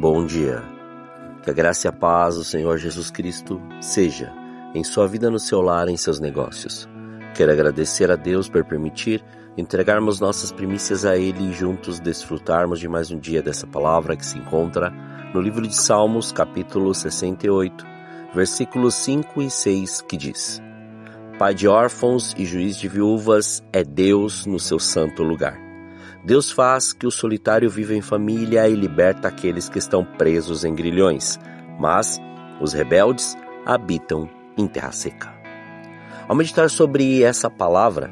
bom dia. Que a graça e a paz do Senhor Jesus Cristo seja em sua vida, no seu lar, em seus negócios. Quero agradecer a Deus por permitir entregarmos nossas primícias a Ele e juntos desfrutarmos de mais um dia dessa palavra que se encontra no livro de Salmos, capítulo 68, versículos 5 e 6, que diz: Pai de órfãos e juiz de viúvas é Deus no seu santo lugar. Deus faz que o solitário viva em família e liberta aqueles que estão presos em grilhões, mas os rebeldes habitam em terra seca. Ao meditar sobre essa palavra,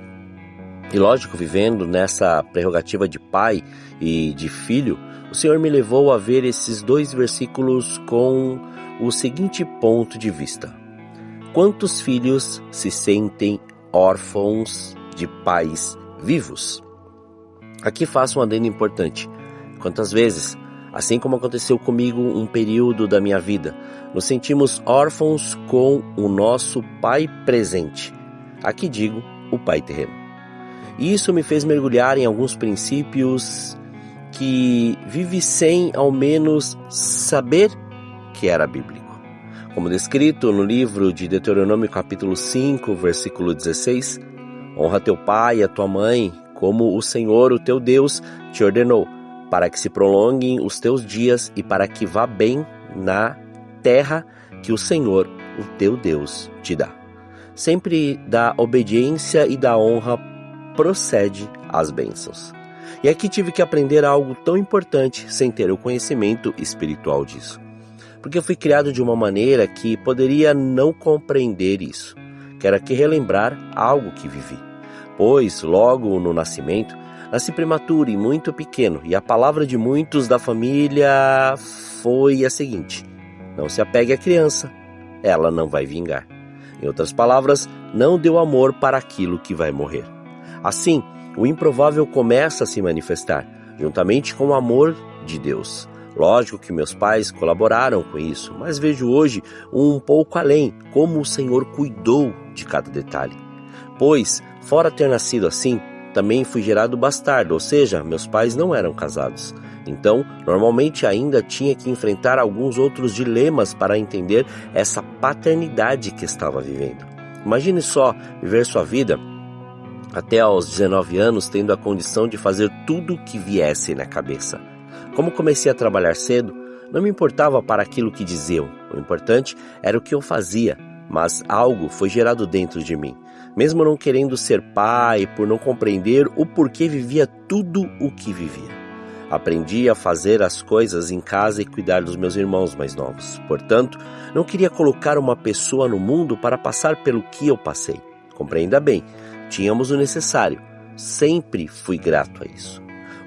e lógico, vivendo nessa prerrogativa de pai e de filho, o Senhor me levou a ver esses dois versículos com o seguinte ponto de vista: quantos filhos se sentem órfãos de pais vivos? Aqui faço um adendo importante. Quantas vezes, assim como aconteceu comigo um período da minha vida, nos sentimos órfãos com o nosso pai presente. Aqui digo, o pai terreno. E isso me fez mergulhar em alguns princípios que vivi sem, ao menos, saber que era bíblico. Como descrito no livro de Deuteronômio capítulo 5, versículo 16, honra teu pai e a tua mãe, como o Senhor, o teu Deus, te ordenou, para que se prolonguem os teus dias e para que vá bem na terra que o Senhor, o teu Deus, te dá. Sempre da obediência e da honra procede as bênçãos. E aqui tive que aprender algo tão importante sem ter o conhecimento espiritual disso. Porque eu fui criado de uma maneira que poderia não compreender isso. Quero aqui relembrar algo que vivi. Pois, logo no nascimento, nasci prematuro e muito pequeno, e a palavra de muitos da família foi a seguinte: não se apegue à criança, ela não vai vingar. Em outras palavras, não deu amor para aquilo que vai morrer. Assim, o improvável começa a se manifestar, juntamente com o amor de Deus. Lógico que meus pais colaboraram com isso, mas vejo hoje um pouco além, como o Senhor cuidou de cada detalhe. Pois, fora ter nascido assim, também fui gerado bastardo, ou seja, meus pais não eram casados. Então, normalmente ainda tinha que enfrentar alguns outros dilemas para entender essa paternidade que estava vivendo. Imagine só viver sua vida até aos 19 anos tendo a condição de fazer tudo o que viesse na cabeça. Como comecei a trabalhar cedo, não me importava para aquilo que diziam. O importante era o que eu fazia, mas algo foi gerado dentro de mim. Mesmo não querendo ser pai, por não compreender o porquê vivia tudo o que vivia. Aprendi a fazer as coisas em casa e cuidar dos meus irmãos mais novos. Portanto, não queria colocar uma pessoa no mundo para passar pelo que eu passei. Compreenda bem, tínhamos o necessário. Sempre fui grato a isso.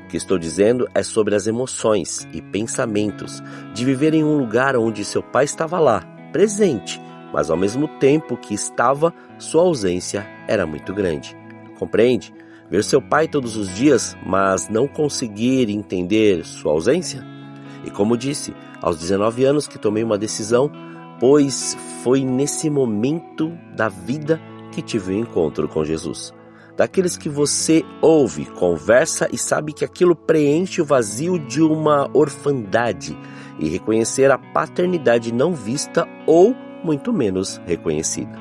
O que estou dizendo é sobre as emoções e pensamentos de viver em um lugar onde seu pai estava lá, presente, mas ao mesmo tempo que estava, sua ausência era muito grande. Compreende? Ver seu pai todos os dias, mas não conseguir entender sua ausência? E como disse, aos 19 anos que tomei uma decisão, pois foi nesse momento da vida que tive um encontro com Jesus. Daqueles que você ouve, conversa e sabe que aquilo preenche o vazio de uma orfandade, e reconhecer a paternidade não vista ou muito menos reconhecida.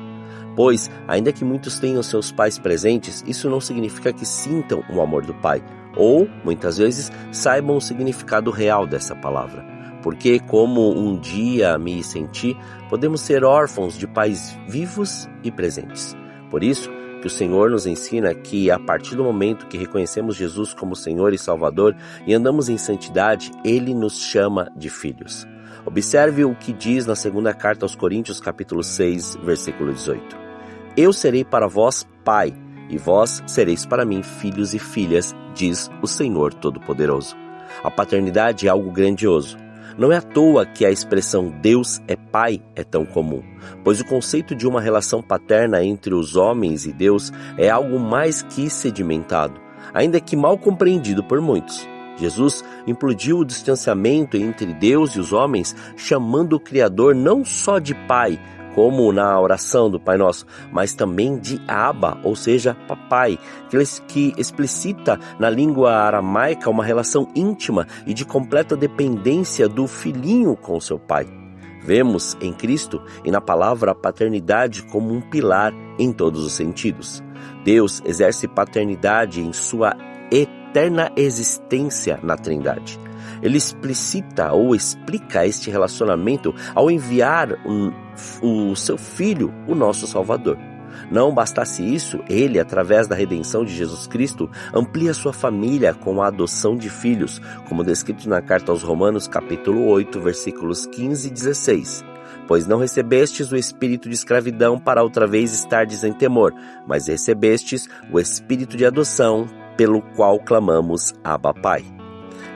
Pois, ainda que muitos tenham seus pais presentes, isso não significa que sintam o amor do pai, ou, muitas vezes, saibam o significado real dessa palavra. Porque, como um dia me senti, podemos ser órfãos de pais vivos e presentes. Por isso, que o Senhor nos ensina que, a partir do momento que reconhecemos Jesus como Senhor e Salvador e andamos em santidade, Ele nos chama de filhos. Observe o que diz na segunda carta aos Coríntios, capítulo 6, versículo 18. Eu serei para vós pai, e vós sereis para mim filhos e filhas, diz o Senhor Todo-Poderoso. A paternidade é algo grandioso. Não é à toa que a expressão Deus é pai é tão comum, pois o conceito de uma relação paterna entre os homens e Deus é algo mais que sedimentado, ainda que mal compreendido por muitos. Jesus implodiu o distanciamento entre Deus e os homens, chamando o Criador não só de pai, como na oração do Pai Nosso, mas também de Abba, ou seja, papai, que explicita na língua aramaica uma relação íntima e de completa dependência do filhinho com seu pai. Vemos em Cristo e na palavra a paternidade como um pilar em todos os sentidos. Deus exerce paternidade em sua eterna existência na Trindade. Ele explicita ou explica este relacionamento ao enviar o seu Filho, o nosso Salvador. Não bastasse isso, ele, através da redenção de Jesus Cristo, amplia sua família com a adoção de filhos, como descrito na carta aos Romanos, capítulo 8, versículos 15 e 16. Pois não recebestes o espírito de escravidão para outra vez estardes em temor, mas recebestes o espírito de adoção, pelo qual clamamos Abba, Pai.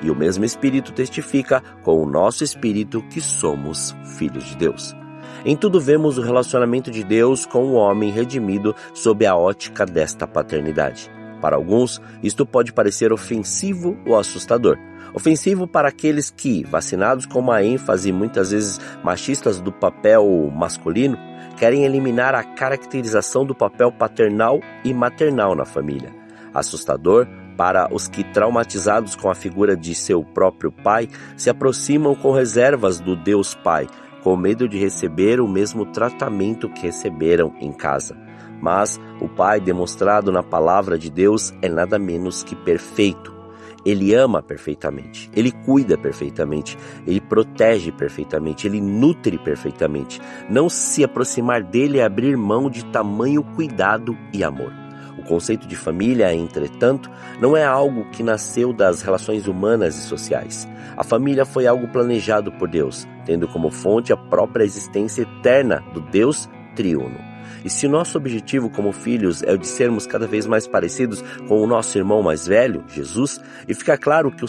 E o mesmo Espírito testifica com o nosso espírito que somos filhos de Deus. Em tudo vemos o relacionamento de Deus com o homem redimido sob a ótica desta paternidade. Para alguns, isto pode parecer ofensivo ou assustador. Ofensivo para aqueles que, vacinados com uma ênfase muitas vezes machistas do papel masculino, querem eliminar a caracterização do papel paternal e maternal na família. Assustador para os que, traumatizados com a figura de seu próprio pai, se aproximam com reservas do Deus Pai, com medo de receber o mesmo tratamento que receberam em casa. Mas o Pai demonstrado na palavra de Deus é nada menos que perfeito. Ele ama perfeitamente, ele cuida perfeitamente, ele protege perfeitamente, ele nutre perfeitamente. Não se aproximar dele é abrir mão de tamanho cuidado e amor. O conceito de família, entretanto, não é algo que nasceu das relações humanas e sociais. A família foi algo planejado por Deus, tendo como fonte a própria existência eterna do Deus triuno. E se nosso objetivo como filhos é o de sermos cada vez mais parecidos com o nosso irmão mais velho, Jesus, e fica claro que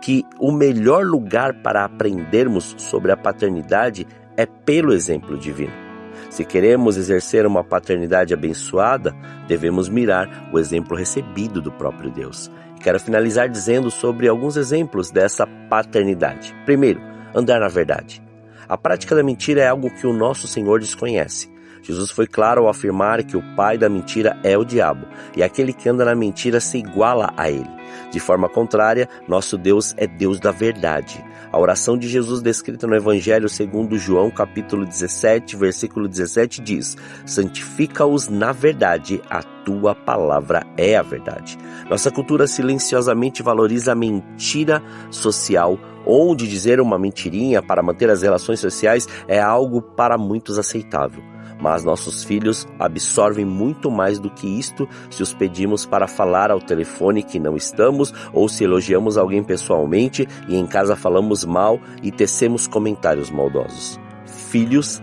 que o melhor lugar para aprendermos sobre a paternidade é pelo exemplo divino. Se queremos exercer uma paternidade abençoada, devemos mirar o exemplo recebido do próprio Deus. E quero finalizar dizendo sobre alguns exemplos dessa paternidade. Primeiro, andar na verdade. A prática da mentira é algo que o nosso Senhor desconhece. Jesus foi claro ao afirmar que o pai da mentira é o diabo, e aquele que anda na mentira se iguala a ele. De forma contrária, nosso Deus é Deus da verdade. A oração de Jesus descrita no Evangelho segundo João, capítulo 17, versículo 17 diz: santifica-os na verdade, a tua palavra é a verdade. Nossa cultura silenciosamente valoriza a mentira social, onde dizer uma mentirinha para manter as relações sociais é algo para muitos aceitável. Mas nossos filhos absorvem muito mais do que isto se os pedimos para falar ao telefone que não estamos, ou se elogiamos alguém pessoalmente e em casa falamos mal e tecemos comentários maldosos. Filhos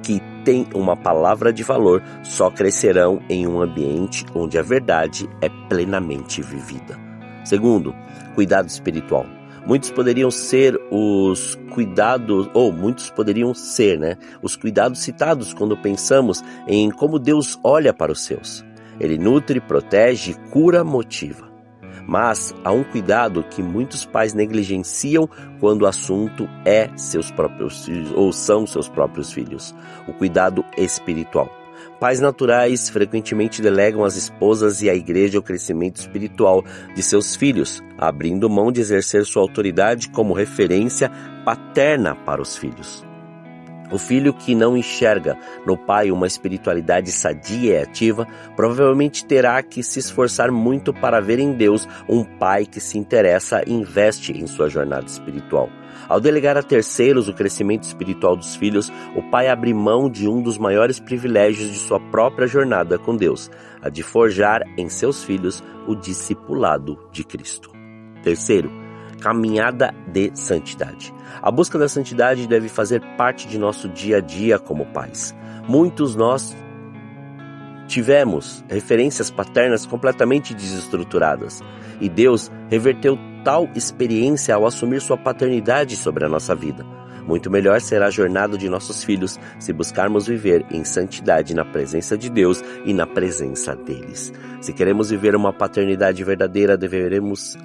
que têm uma palavra de valor só crescerão em um ambiente onde a verdade é plenamente vivida. Segundo, cuidado espiritual. Muitos poderiam ser os cuidados citados quando pensamos em como Deus olha para os seus. Ele nutre, protege, cura, motiva. Mas há um cuidado que muitos pais negligenciam quando o assunto é seus próprios filhos ou são seus próprios filhos. O cuidado espiritual. Pais naturais frequentemente delegam às esposas e à igreja o crescimento espiritual de seus filhos, abrindo mão de exercer sua autoridade como referência paterna para os filhos. O filho que não enxerga no pai uma espiritualidade sadia e ativa, provavelmente terá que se esforçar muito para ver em Deus um pai que se interessa e investe em sua jornada espiritual. Ao delegar a terceiros o crescimento espiritual dos filhos, o pai abre mão de um dos maiores privilégios de sua própria jornada com Deus, a de forjar em seus filhos o discipulado de Cristo. Terceiro, caminhada de santidade. A busca da santidade deve fazer parte de nosso dia a dia como pais. Muitos nós tivemos referências paternas completamente desestruturadas, e Deus reverteu tal experiência ao assumir sua paternidade sobre a nossa vida. Muito melhor será a jornada de nossos filhos se buscarmos viver em santidade na presença de Deus e na presença deles. Se queremos viver uma paternidade verdadeira, deveremos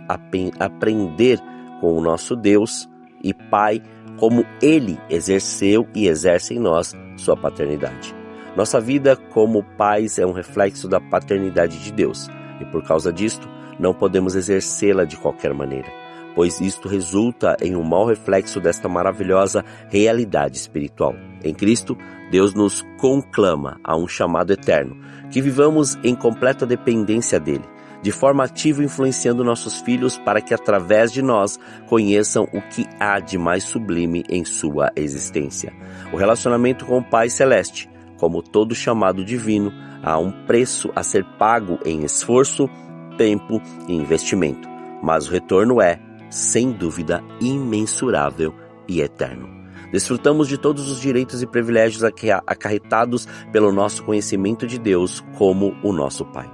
aprender com o nosso Deus e Pai como Ele exerceu e exerce em nós sua paternidade. Nossa vida como pais é um reflexo da paternidade de Deus e por causa disto não podemos exercê-la de qualquer maneira, pois isto resulta em um mau reflexo desta maravilhosa realidade espiritual. Em Cristo, Deus nos conclama a um chamado eterno, que vivamos em completa dependência dele, de forma ativa influenciando nossos filhos para que através de nós conheçam o que há de mais sublime em sua existência. O relacionamento com o Pai Celeste, como todo chamado divino, há um preço a ser pago em esforço, tempo e investimento, mas o retorno é, sem dúvida, imensurável e eterno. Desfrutamos de todos os direitos e privilégios acarretados pelo nosso conhecimento de Deus como o nosso Pai.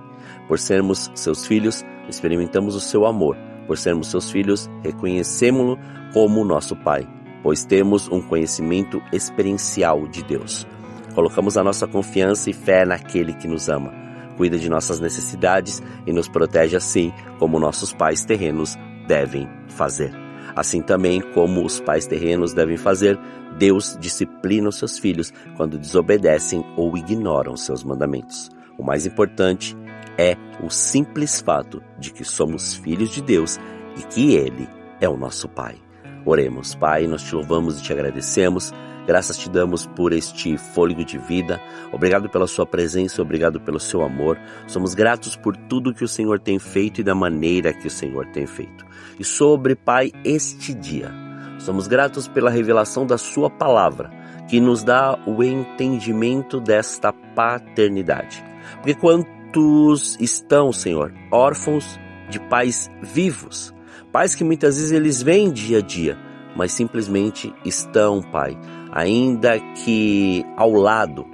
Por sermos seus filhos, experimentamos o seu amor. Por sermos seus filhos, reconhecemos-lo como nosso Pai, pois temos um conhecimento experiencial de Deus. Colocamos a nossa confiança e fé naquele que nos ama, cuida de nossas necessidades e nos protege assim como nossos pais terrenos devem fazer. Assim também como os pais terrenos devem fazer, Deus disciplina os seus filhos quando desobedecem ou ignoram seus mandamentos. O mais importante é o simples fato de que somos filhos de Deus e que Ele é o nosso Pai. Oremos. Pai, nós te louvamos e te agradecemos. Graças te damos por este fôlego de vida. Obrigado pela sua presença, obrigado pelo seu amor. Somos gratos por tudo que o Senhor tem feito e da maneira que o Senhor tem feito. E sobre, Pai, este dia, somos gratos pela revelação da sua palavra, que nos dá o entendimento desta paternidade. Porque quantos estão, Senhor, órfãos de pais vivos, pais que muitas vezes eles vêm dia a dia, mas simplesmente estão, Pai, ainda que ao lado,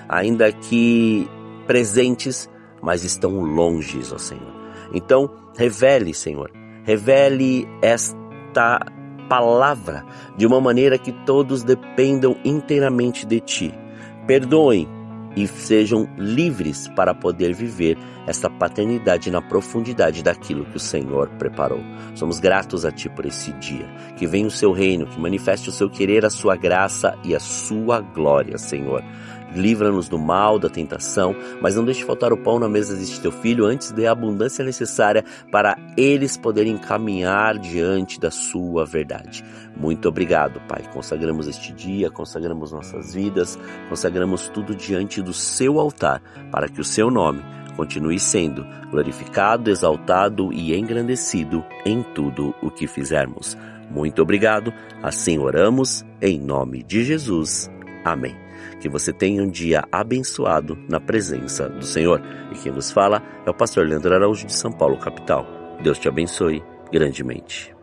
ainda que presentes, mas estão longe, ó Senhor. Então, revele, Senhor, revele esta palavra de uma maneira que todos dependam inteiramente de Ti. Perdoem e sejam livres para poder viver essa paternidade na profundidade daquilo que o Senhor preparou. Somos gratos a Ti por esse dia. Que venha o Seu reino, que manifeste o Seu querer, a Sua graça e a Sua glória, Senhor. Livra-nos do mal, da tentação, mas não deixe faltar o pão na mesa deste Teu Filho, antes dê a abundância necessária para eles poderem caminhar diante da Sua verdade. Muito obrigado, Pai. Consagramos este dia, consagramos nossas vidas, consagramos tudo diante do Seu altar, para que o Seu nome continue sendo glorificado, exaltado e engrandecido em tudo o que fizermos. Muito obrigado. Assim oramos, em nome de Jesus. Amém. Que você tenha um dia abençoado na presença do Senhor. E quem vos fala é o pastor Leandro Araújo de São Paulo, capital. Deus te abençoe grandemente.